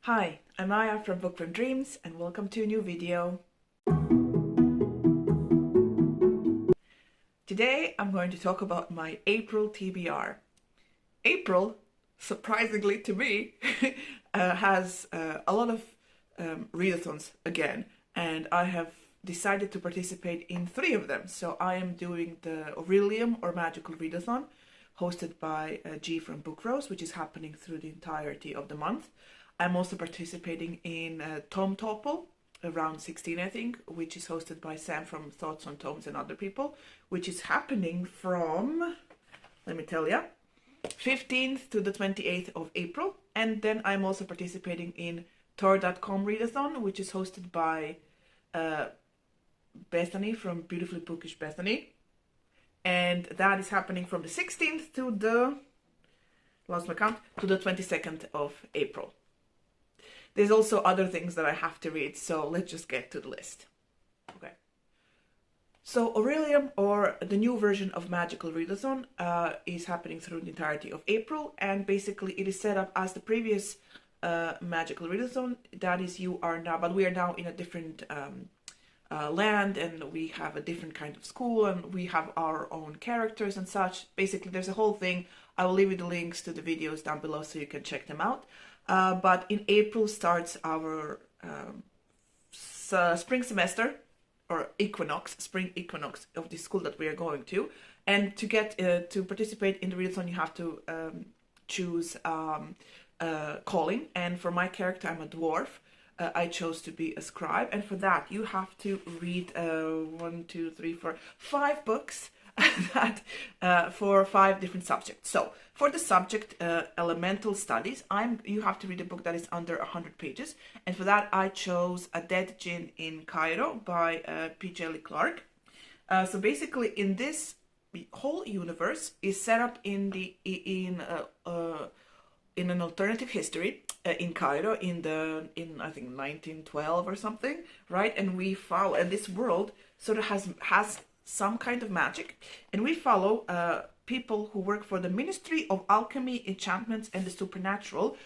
Hi, I'm Maya from Book from Dreams and welcome to a new video. Today I'm going to talk about my April TBR. April, surprisingly to me, has a lot of readathons again, and I have decided to participate in 3 of them. So I am doing the Orilium or Magical Readathon, hosted by G from Book Rose, which is happening through the entirety of the month. I'm also participating in Tome Topple, around 16 I think, which is hosted by Sam from Thoughts on Tomes and other people, which is happening from, let me tell you, 15th to the 28th of April. And then I'm also participating in Tordotcom Readathon, which is hosted by Bethany from Beautifully Bookish Bethany. And that is happening from the 16th to the, lost my count, to the 22nd of April. There's also other things that I have to read, so let's just get to the list. Okay. So Orilium, or the new version of Magical Readathon, is happening through the entirety of April, and basically it is set up as the previous Magical Readathon. That is, you are now, but we are now in a different land, and we have a different kind of school, and we have our own characters and such. Basically, there's a whole thing. I will leave you the links to the videos down below so you can check them out. But in April starts our spring semester, or spring equinox of the school that we are going to. And to get to participate in the readathon, you have to choose calling. And for my character, I'm a dwarf. I chose to be a scribe, and for that you have to read 5 books that for 5 different subjects. So for the subject elemental studies, you have to read a book that is under 100 pages, and for that I chose A Dead Djinn in Cairo by P.J. Clark. So basically, in this whole universe is set up in an alternative history in Cairo in I think 1912 or something, right? And we follow, and this world sort of has some kind of magic, and we follow people who work for the Ministry of Alchemy, Enchantments, and the Supernatural.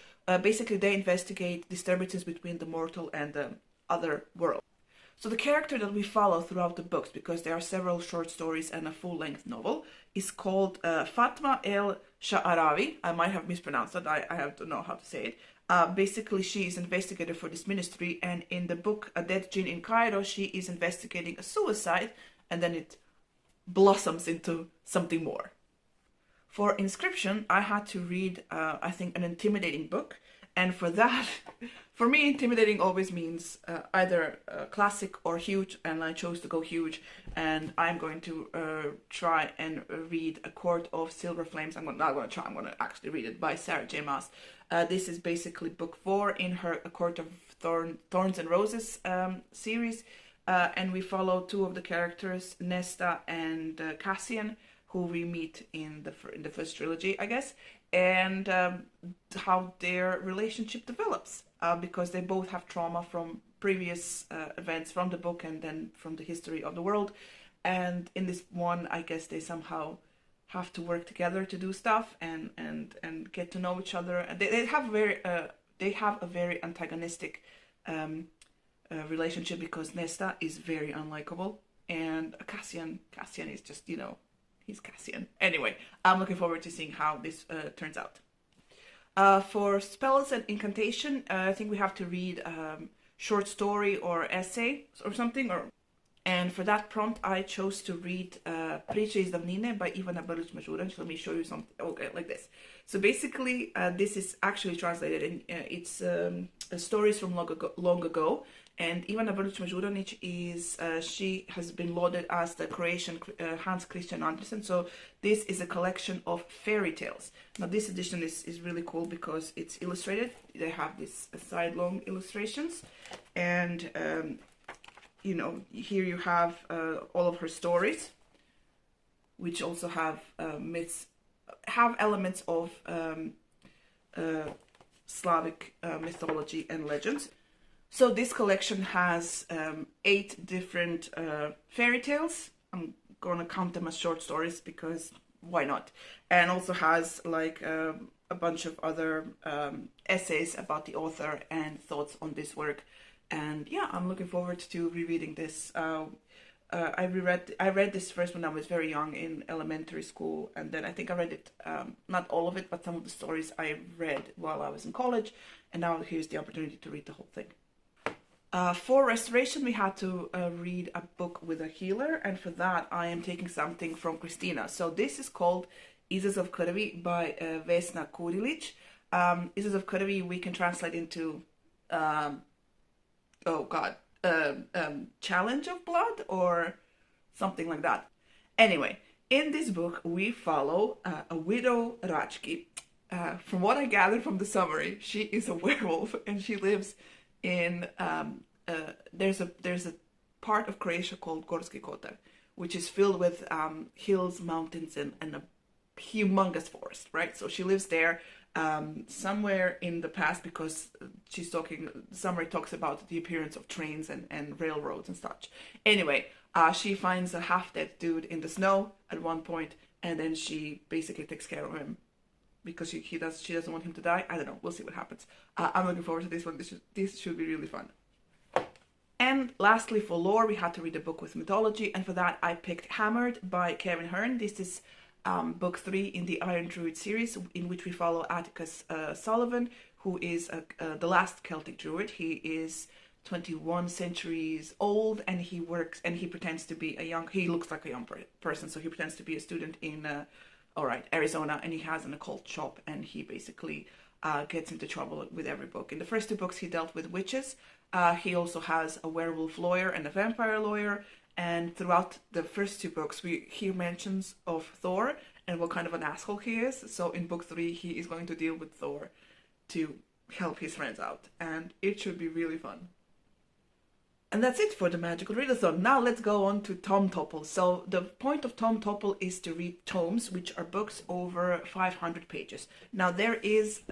Basically, they investigate disturbances between the mortal and the other world. So the character that we follow throughout the books, because there are several short stories and a full-length novel, is called Fatma El Sha'arawi. I might have mispronounced that. I have to know how to say it. Basically, she is investigator for this ministry, and in the book A Dead Djinn in Cairo, she is investigating a suicide, and then it blossoms into something more. For Inscription, I had to read, I think, an intimidating book. And for that, for me, intimidating always means either classic or huge, and I chose to go huge. And I'm going to try and read A Court of Silver Flames. I'm not going to try, I'm going to actually read it, by Sarah J. Maas. This is basically book 4 in her A Court of Thorns and Roses series. And we follow 2 of the characters, Nesta and Cassian, who we meet in the first trilogy, I guess, and how their relationship develops, because they both have trauma from previous events from the book and then from the history of the world. And in this one, I guess they somehow have to work together to do stuff and get to know each other. And they have a very antagonistic relationship, because Nesta is very unlikable, and Cassian is just, you know, he's Cassian. Anyway, I'm looking forward to seeing how this turns out. For spells and incantation, I think we have to read short story or essay or something. And for that prompt, I chose to read Priče iz davnine by Ivana Brlić-Mažuranić. Let me show you something. Okay, like this. So basically, this is actually translated, and it's stories from long ago. And Ivana Brlić-Mažuranić is, she has been lauded as the Croatian Hans Christian Andersen. So this is a collection of fairy tales. Now this edition is really cool because it's illustrated. They have these side-long illustrations, and you know, here you have all of her stories, which also have myths, have elements of Slavic mythology and legends. So this collection has 8 different fairy tales. I'm gonna count them as short stories because why not? And also has like a bunch of other essays about the author and thoughts on this work. And yeah, I'm looking forward to rereading this. I read this first when I was very young in elementary school, and then I think I read it, not all of it, but some of the stories I read while I was in college, and now here's the opportunity to read the whole thing. For restoration, we had to read a book with a healer, and for that I am taking something from Kristina. So this is called Izazov Krvi by Vesna Kurilic. Izazov Krvi we can translate into, challenge of blood or something like that. Anyway, in this book we follow a widow Rachki. From what I gathered from the summary, she is a werewolf and she lives in there's a part of Croatia called Gorski Kotar, which is filled with hills, mountains, and a humongous forest, right? So she lives there somewhere in the past, because the summary talks about the appearance of trains and railroads and such. Anyway, she finds a half-dead dude in the snow at one point, and then she basically takes care of him because she doesn't want him to die. I don't know. We'll see what happens. I'm looking forward to this one. This should be really fun. And lastly, for lore, we had to read a book with mythology, and for that I picked Hammered by Kevin Hearn. This is book 3 in the Iron Druid series, in which we follow Atticus Sullivan, who is the last Celtic druid. He is 21 centuries old, and he pretends to be he looks like a young person, so he pretends to be a student in Arizona, and he has an occult shop, and he basically gets into trouble with every book. In the first 2 books he dealt with witches. He also has a werewolf lawyer and a vampire lawyer, and throughout the first 2 books we hear mentions of Thor and what kind of an asshole he is. So in book 3 he is going to deal with Thor to help his friends out, and it should be really fun. And that's it for the Magical Readathon. Now let's go on to Tome Topple. So the point of Tome Topple is to read tomes, which are books over 500 pages. Now there is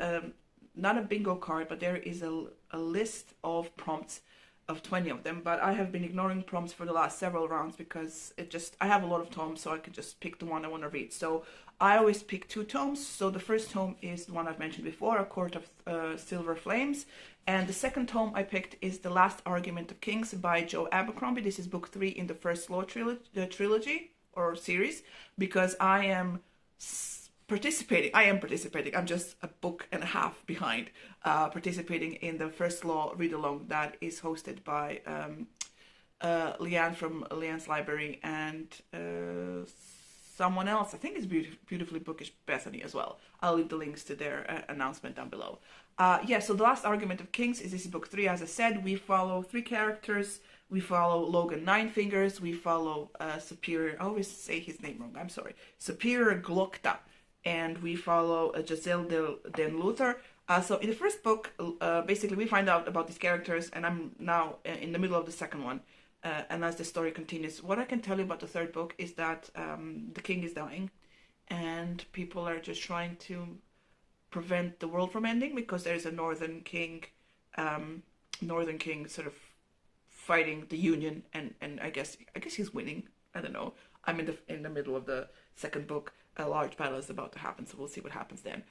not a bingo card, but there is a list of prompts of 20 of them, but I have been ignoring prompts for the last several rounds because I have a lot of tomes, so I could just pick the one I want to read. So I always pick 2 tomes. So the first tome is the one I've mentioned before, A Court of Silver Flames, and the second tome I picked is The Last Argument of Kings by Joe Abercrombie. This is book 3 in the First Law trilogy or series, because I am participating. I'm just a book and a half behind, participating in the First Law read-along that is hosted by Leanne from Leanne's Library and someone else. I think it's Beautifully Bookish Bethany as well. I'll leave the links to their announcement down below. So The Last Argument of Kings this is book 3. As I said, we follow 3 characters. We follow Logan Ninefingers. We follow Superior. I always say his name wrong. I'm sorry. Superior Glokta. And we follow Giselle Den Luther. So in the first book, basically we find out about these characters, and I'm now in the middle of the second one. And as the story continues, what I can tell you about the third book is that the king is dying, and people are just trying to prevent the world from ending, because there's a northern king sort of fighting the Union, and I guess he's winning. I don't know. I'm in the middle of the second book. A large battle is about to happen, so we'll see what happens then.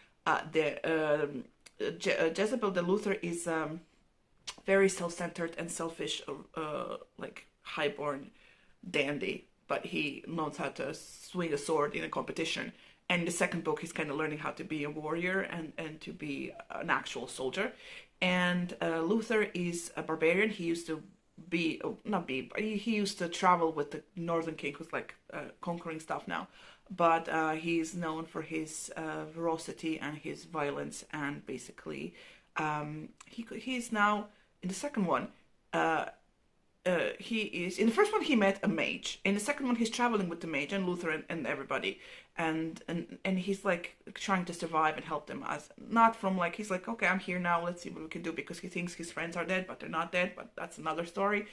Jezebel de Luther is very self-centered and selfish, like highborn dandy, but he knows how to swing a sword in a competition. And in the second book, he's kind of learning how to be a warrior and to be an actual soldier. And Luther is a barbarian. He used to he used to travel with the Northern King, who's like conquering stuff now. But he's known for his ferocity and his violence, and basically he's now in the second one. He is in the first one he met a mage. In the second one he's traveling with the mage and Luther and everybody, and he's like trying to survive and help them, as not from like he's like, okay, I'm here now, let's see what we can do, because he thinks his friends are dead but they're not dead, but that's another story.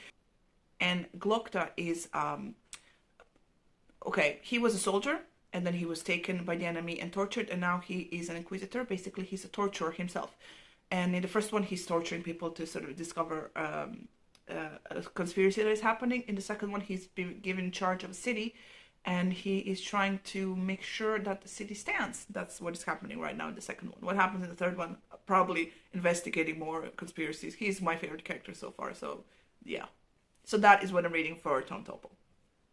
And Glokta is he was a soldier, and then he was taken by the enemy and tortured, and now he is an inquisitor. Basically he's a torturer himself, and in the first one he's torturing people to sort of discover a conspiracy that is happening. In the second one he's been given charge of a city, and he is trying to make sure that the city stands. That's what is happening right now in the second one. What happens in the third one? Probably investigating more conspiracies. He's my favorite character so far, so yeah. So that is what I'm reading for Tome Topple.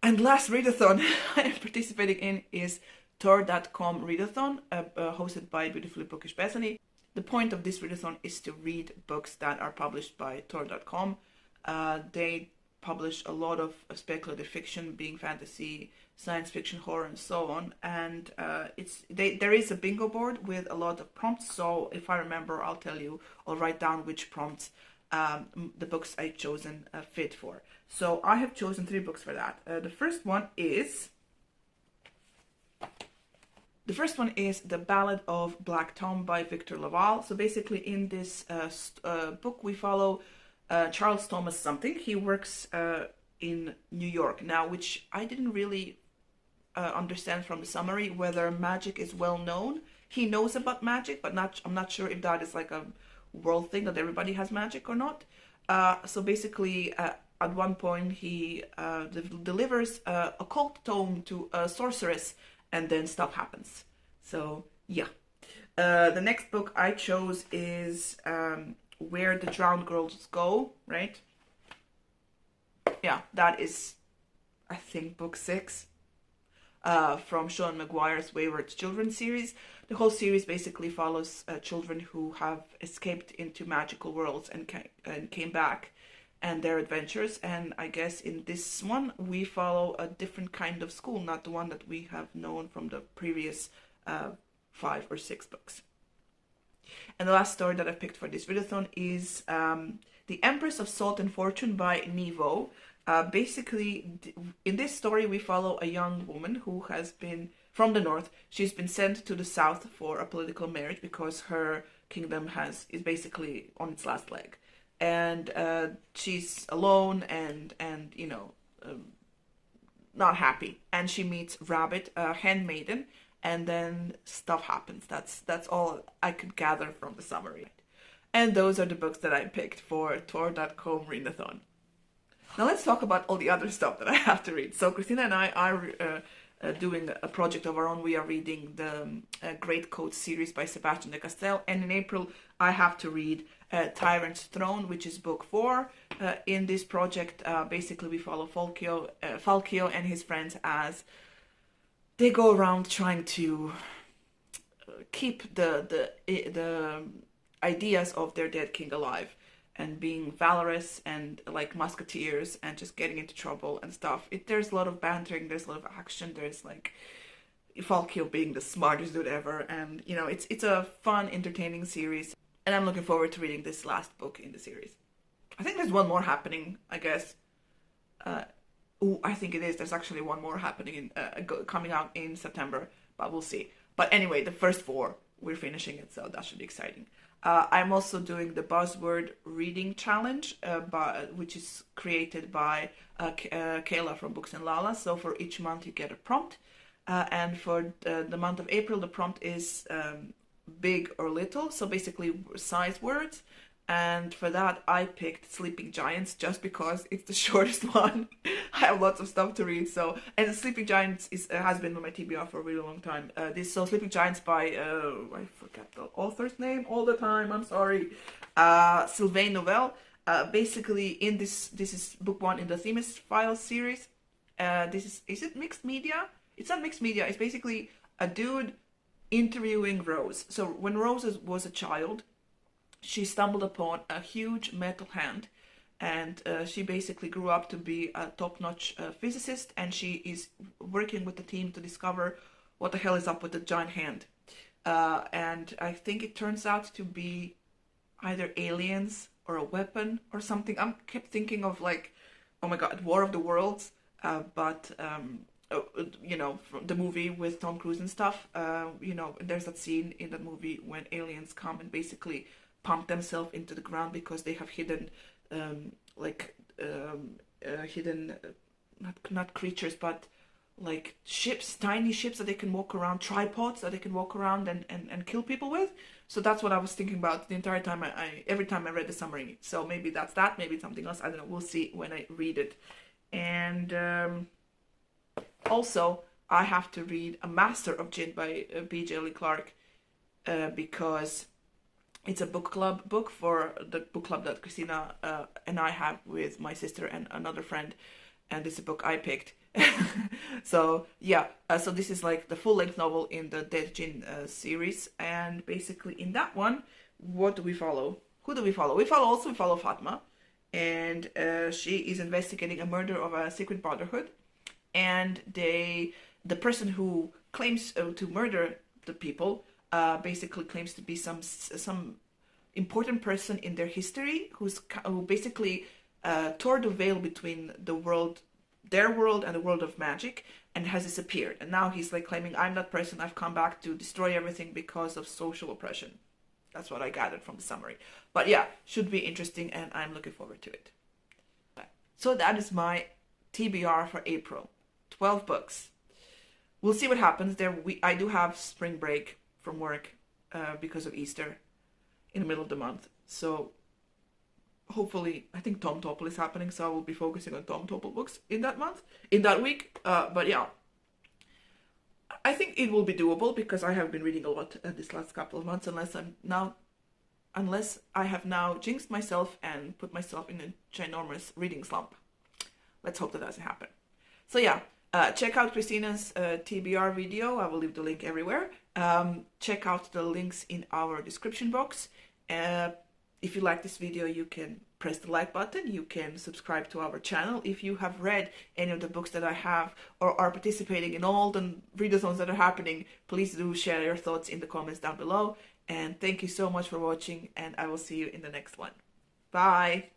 And last readathon I am participating in is Tordotcom Readathon, hosted by beautifully bookish Bethany. The point of this readathon is to read books that are published by Tor.com. They publish a lot of speculative fiction, being fantasy, science fiction, horror, and so on. And there is a bingo board with a lot of prompts. So if I remember, I'll write down which prompts the books I've chosen fit for. So I have chosen 3 books for that. The first one is The Ballad of Black Tom by Victor Laval. So basically in this book we follow Charles Thomas something. He works in New York now, which I didn't really understand from the summary whether magic is well known. He knows about magic, but I'm not sure if that is like a world thing that everybody has magic or not. So basically at one point he delivers a occult tome to a sorceress, and then stuff happens. So yeah. The next book I chose is Where the Drowned Girls Go, right? Yeah, that is, I think, book 6 from Sean McGuire's Wayward Children series. The whole series basically follows children who have escaped into magical worlds and came back, and their adventures. And I guess in this one we follow a different kind of school, not the one that we have known from the previous 5 or 6 books. And the last story that I picked for this readathon is The Empress of Salt and Fortune by Nevo. Basically, in this story we follow a young woman who has been from the north. She's been sent to the south for a political marriage because her kingdom is basically on its last leg. And she's alone and not happy. And she meets Rabbit, a handmaiden, and then stuff happens. That's all I could gather from the summary. And those are the books that I picked for Tordotcom Readathon. Now let's talk about all the other stuff that I have to read. So Kristina and I are doing a project of our own. We are reading the Great Coat series by Sebastian de Castell, and in April I have to read Tyrant's Throne, which is book 4. In this project, basically we follow Falkio and his friends as they go around trying to keep the ideas of their dead king alive, and being valorous and like musketeers and just getting into trouble and stuff. There's a lot of bantering, there's a lot of action, there's like Falkio being the smartest dude ever, and it's a fun, entertaining series, and I'm looking forward to reading this last book in the series. I think there's one more happening, I guess. I think it is. There's actually one more happening coming out in September, but we'll see. But anyway, the first 4, we're finishing it, so that should be exciting. I'm also doing the Buzzword Reading Challenge, which is created by Kayla from Books and Lala. So for each month you get a prompt, and for the month of April the prompt is big or little, so basically size words. And for that I picked Sleeping Giants just because it's the shortest one. I have lots of stuff to read, and Sleeping Giants has been on my TBR for a really long time. Sleeping Giants by I forget the author's name all the time, I'm sorry. Sylvain Novelle. Basically in this is book 1 in the Themis Files series. Is it mixed media? It's not mixed media. It's basically a dude interviewing Rose. So when Rose was a child, she stumbled upon a huge metal hand, and she basically grew up to be a top-notch physicist, and she is working with the team to discover what the hell is up with the giant hand. And I think it turns out to be either aliens or a weapon or something. I kept thinking of like, oh my god, War of the Worlds, but from the movie with Tom Cruise and stuff. There's that scene in that movie when aliens come and basically pump themselves into the ground because they have hidden not creatures, but like ships, tiny ships that they can walk around, tripods that they can walk around and kill people with. So that's what I was thinking about the entire time. Every time I read the summary. So maybe that's that, maybe it's something else, I don't know, we'll see when I read it. And Also, I have to read A Master of Gin by B.J. Lee Clark because it's a book club book for the book club that Kristina and I have with my sister and another friend, and it's a book I picked. So yeah, so this is like the full-length novel in the Dead Gin series, and basically in that one, what do we follow? Who do we follow? We follow Fatma, and she is investigating a murder of a secret brotherhood, and the person who claims to murder the people basically claims to be some important person in their history who basically tore the veil between their world and the world of magic, and has disappeared. And now he's like claiming, I'm that person, I've come back to destroy everything because of social oppression. That's what I gathered from the summary. But yeah, should be interesting, and I'm looking forward to it. So that is my TBR for April. 12 books. We'll see what happens. I do have spring break from work because of Easter in the middle of the month. So hopefully, I think Tome Topple is happening, so I will be focusing on Tome Topple books in that week. But yeah, I think it will be doable because I have been reading a lot this last couple of months, unless I have now jinxed myself and put myself in a ginormous reading slump. Let's hope that doesn't happen. So yeah, check out Kristina's TBR video. I will leave the link everywhere. Check out the links in our description box. If you like this video, you can press the like button. You can subscribe to our channel. If you have read any of the books that I have or are participating in all the readathons that are happening, please do share your thoughts in the comments down below. And thank you so much for watching, and I will see you in the next one. Bye!